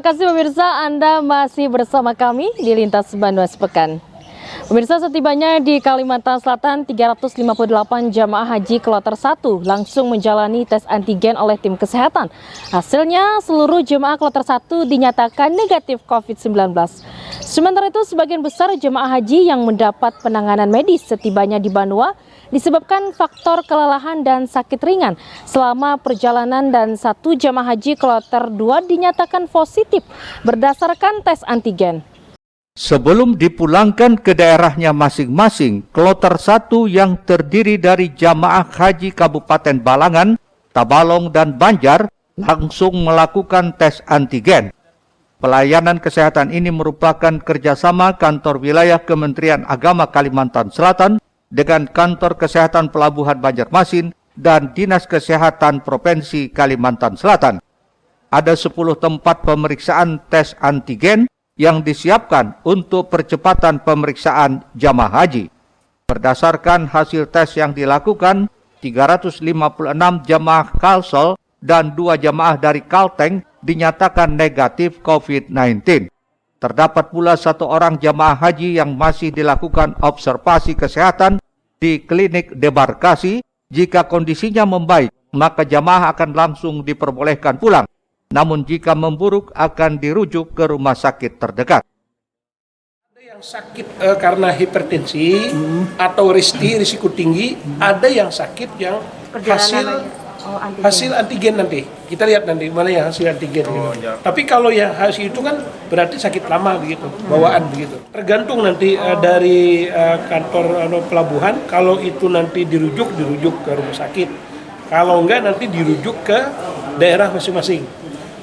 Terima kasih pemirsa, Anda masih bersama kami di Lintas Bandung Sepekan. Pemirsa, setibanya di Kalimantan Selatan, 358 jamaah haji kloter 1 langsung menjalani tes antigen oleh tim kesehatan. Hasilnya, seluruh jemaah kloter 1 dinyatakan negatif COVID-19. Sementara itu, sebagian besar jemaah haji yang mendapat penanganan medis setibanya di Banua disebabkan faktor kelelahan dan sakit ringan selama perjalanan, dan satu jemaah haji kloter 2 dinyatakan positif berdasarkan tes antigen. Sebelum dipulangkan ke daerahnya masing-masing, kloter 1 yang terdiri dari jamaah haji Kabupaten Balangan, Tabalong, dan Banjar langsung melakukan tes antigen. Pelayanan kesehatan ini merupakan kerjasama kantor wilayah Kementerian Agama Kalimantan Selatan dengan kantor kesehatan Pelabuhan Banjarmasin dan Dinas Kesehatan Provinsi Kalimantan Selatan. Ada 10 tempat pemeriksaan tes antigen yang disiapkan untuk percepatan pemeriksaan jamaah haji. Berdasarkan hasil tes yang dilakukan, 356 jamaah Kalsel dan 2 jamaah dari Kalteng dinyatakan negatif COVID-19. Terdapat pula 1 orang jamaah haji yang masih dilakukan observasi kesehatan di klinik debarkasi. Jika kondisinya membaik, maka jamaah akan langsung diperbolehkan pulang. Namun jika memburuk, akan dirujuk ke rumah sakit terdekat. Ada yang sakit karena hipertensi atau risiko tinggi, ada yang sakit yang hasil antigen nanti. Kita lihat nanti mana yang hasil antigen. Gitu. Tapi kalau yang hasil itu kan berarti sakit lama begitu, bawaan begitu. Tergantung nanti dari kantor pelabuhan, kalau itu nanti dirujuk ke rumah sakit. Kalau enggak nanti dirujuk ke daerah masing-masing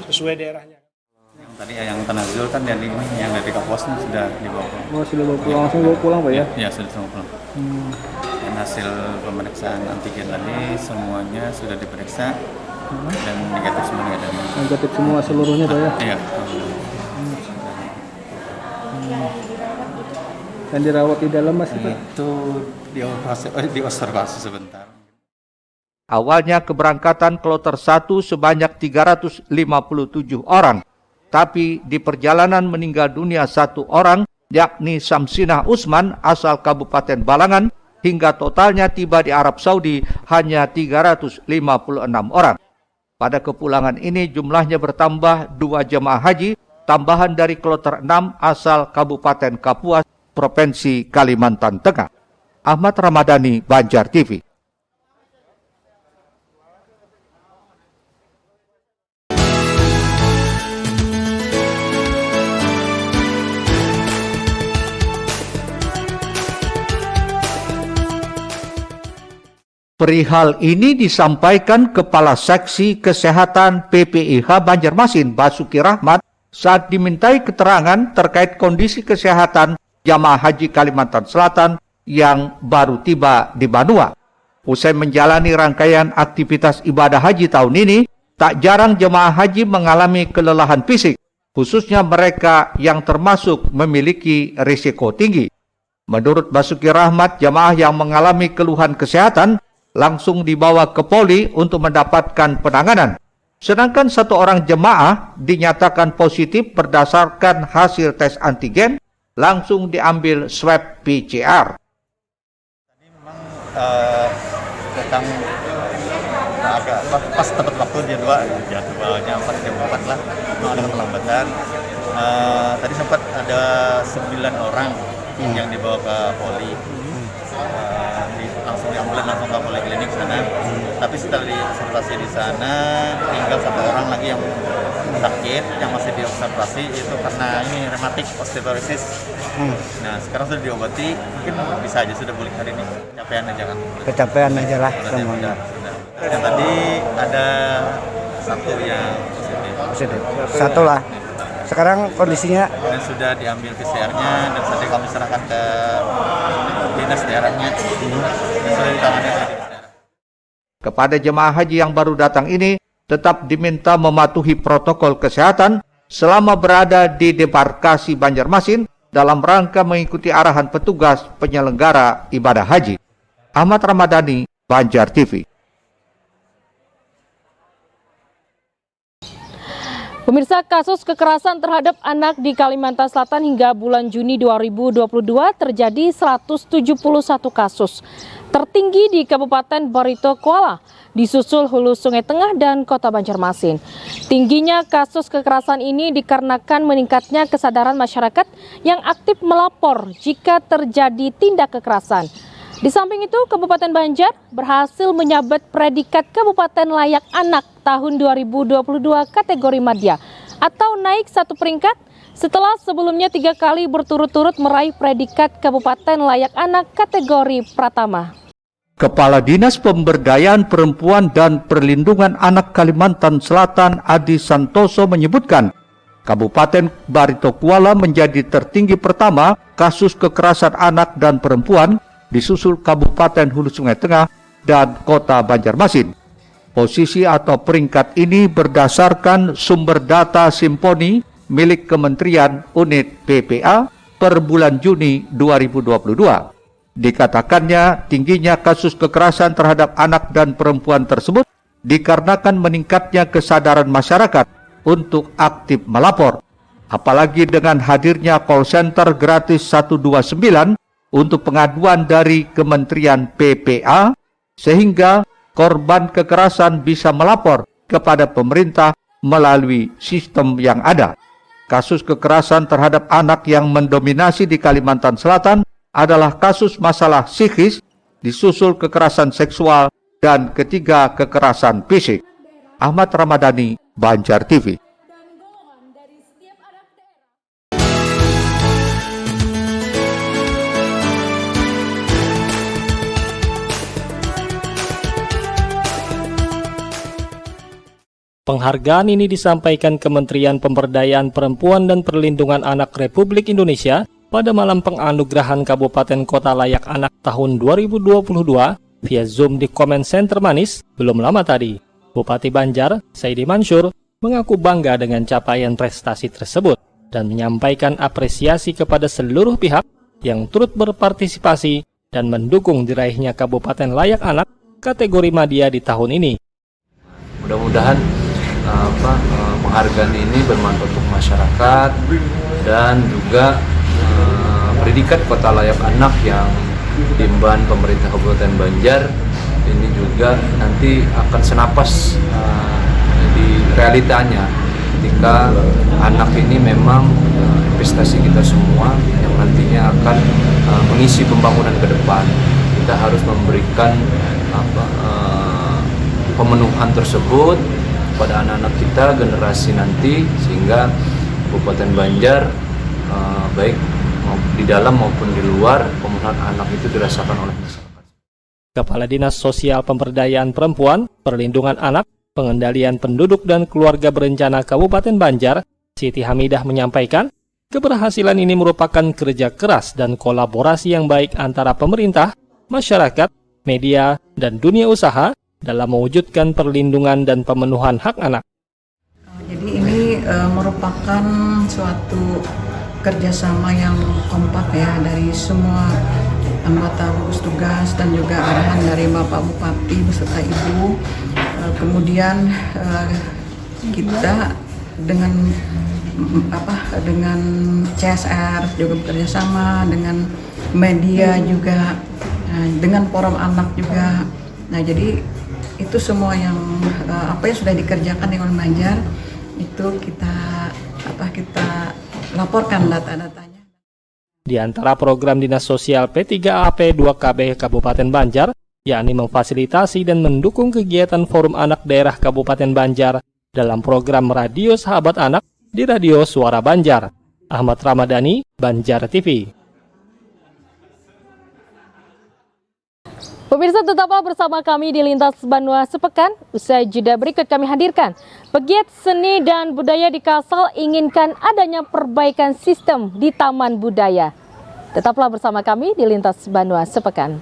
sesuai daerahnya. Yang tadi yang Tanazul kan yang dari Kapuas sudah dibawa pulang. Oh, sudah bawa pulang, langsung bawa pulang Pak ya? Iya, sudah bawa pulang. Dan hasil pemeriksaan antigen tadi semuanya sudah diperiksa dan negatif semua. Negatif semua seluruhnya Pak ya? Iya. Dan dirawat di dalam masih Pak? Itu diobservasi sebentar. Awalnya keberangkatan kloter 1 sebanyak 357 orang, tapi di perjalanan meninggal dunia 1 orang, yakni Samsinah Usman asal Kabupaten Balangan, hingga totalnya tiba di Arab Saudi hanya 356 orang. Pada kepulangan ini jumlahnya bertambah 2 jemaah haji, tambahan dari kloter 6 asal Kabupaten Kapuas, Provinsi Kalimantan Tengah. Ahmad Ramadhani, Banjar TV. Perihal ini disampaikan Kepala Seksi Kesehatan PPIH Banjarmasin, Basuki Rahmat, saat dimintai keterangan terkait kondisi kesehatan jamaah haji Kalimantan Selatan yang baru tiba di Banua. Usai menjalani rangkaian aktivitas ibadah haji tahun ini, tak jarang jemaah haji mengalami kelelahan fisik, khususnya mereka yang termasuk memiliki risiko tinggi. Menurut Basuki Rahmat, jemaah yang mengalami keluhan kesehatan langsung dibawa ke Polri untuk mendapatkan penanganan. Sedangkan 1 orang jemaah dinyatakan positif berdasarkan hasil tes antigen, langsung diambil swab PCR. Tadi memang datang agak pas tepat waktu jadwalnya 4 lah, memang ada keterlambatan. Tadi sempat ada 9 orang yang dibawa ke Polri. Langsung diambulan langsung ke poliklinik sana. Tapi setelah diobservasi di sana tinggal 1 orang lagi yang sakit yang masih diobservasi, itu karena ini rematik osteoporosis. Nah sekarang sudah diobati, mungkin bisa aja sudah pulih hari ini. Kecapean aja kan? Kecapean aja lah semuanya. Dan tadi ada 1 yang positif. 1 lah. Sekarang kondisinya dan sudah diambil PCR-nya dan sudah kami serahkan ke dinas daerahnya. Sudah ditangani oleh dinas daerah. Kepada jemaah haji yang baru datang ini, tetap diminta mematuhi protokol kesehatan selama berada di debarkasi Banjarmasin dalam rangka mengikuti arahan petugas penyelenggara ibadah haji. Ahmad Ramadhani, Banjar TV. Pemirsa, kasus kekerasan terhadap anak di Kalimantan Selatan hingga bulan Juni 2022 terjadi 171 kasus. Tertinggi di Kabupaten Barito Kuala, disusul Hulu Sungai Tengah dan Kota Banjarmasin. Tingginya kasus kekerasan ini dikarenakan meningkatnya kesadaran masyarakat yang aktif melapor jika terjadi tindak kekerasan. Di samping itu, Kabupaten Banjar berhasil menyabet predikat Kabupaten Layak Anak tahun 2022 kategori Madya atau naik 1 peringkat setelah sebelumnya 3 kali berturut-turut meraih predikat Kabupaten Layak Anak kategori Pratama. Kepala Dinas Pemberdayaan Perempuan dan Perlindungan Anak Kalimantan Selatan Adi Santoso menyebutkan, Kabupaten Barito Kuala menjadi tertinggi pertama kasus kekerasan anak dan perempuan, disusul Kabupaten Hulu Sungai Tengah dan Kota Banjarmasin. Posisi atau peringkat ini berdasarkan sumber data Simponi milik Kementerian Unit PPA per bulan Juni 2022. Dikatakannya tingginya kasus kekerasan terhadap anak dan perempuan tersebut dikarenakan meningkatnya kesadaran masyarakat untuk aktif melapor. Apalagi dengan hadirnya call center gratis 129 untuk pengaduan dari Kementerian PPA, sehingga korban kekerasan bisa melapor kepada pemerintah melalui sistem yang ada. Kasus kekerasan terhadap anak yang mendominasi di Kalimantan Selatan adalah kasus masalah psikis, disusul kekerasan seksual, dan ketiga kekerasan fisik. Ahmad Ramadhani, Banjar TV. Penghargaan ini disampaikan Kementerian Pemberdayaan Perempuan dan Perlindungan Anak Republik Indonesia pada malam penganugerahan Kabupaten Kota Layak Anak tahun 2022 via Zoom di Comment Center Manis belum lama tadi. Bupati Banjar, Saidi Mansur, mengaku bangga dengan capaian prestasi tersebut dan menyampaikan apresiasi kepada seluruh pihak yang turut berpartisipasi dan mendukung diraihnya Kabupaten Layak Anak kategori Madya di tahun ini. Mudah-mudahan penghargaan ini bermanfaat untuk masyarakat dan juga predikat Kota Layak Anak yang diemban pemerintah Kabupaten Banjar ini juga nanti akan senapas di realitanya ketika anak ini memang investasi kita semua yang nantinya akan mengisi pembangunan ke depan. Kita harus memberikan pemenuhan tersebut pada anak-anak kita, generasi nanti, sehingga Kabupaten Banjar baik di dalam maupun di luar pemenuhan anak itu dirasakan oleh masyarakat. Kepala Dinas Sosial Pemberdayaan Perempuan, Perlindungan Anak, Pengendalian Penduduk dan Keluarga Berencana Kabupaten Banjar, Siti Hamidah menyampaikan, keberhasilan ini merupakan kerja keras dan kolaborasi yang baik antara pemerintah, masyarakat, media, dan dunia usaha dalam mewujudkan perlindungan dan pemenuhan hak anak. Jadi ini merupakan suatu kerjasama yang kompak ya dari semua anggota gugus tugas dan juga arahan dari Bapak Bupati beserta Ibu. Kemudian kita dengan CSR juga bekerjasama dengan media juga, dengan forum anak juga. Nah jadi itu semua yang sudah dikerjakan dengan Banjar itu kita laporkan data-datanya. Di antara program Dinas Sosial P3AP 2KB Kabupaten Banjar, yakni memfasilitasi dan mendukung kegiatan Forum Anak Daerah Kabupaten Banjar dalam program Radio Sahabat Anak di Radio Suara Banjar. Ahmad Ramadhani, Banjar TV. Pemirsa, tetaplah bersama kami di Lintas Banua Sepekan. Usai jeda berikut kami hadirkan pegiat seni dan budaya di Kalsel inginkan adanya perbaikan sistem di Taman Budaya. Tetaplah bersama kami di Lintas Banua Sepekan.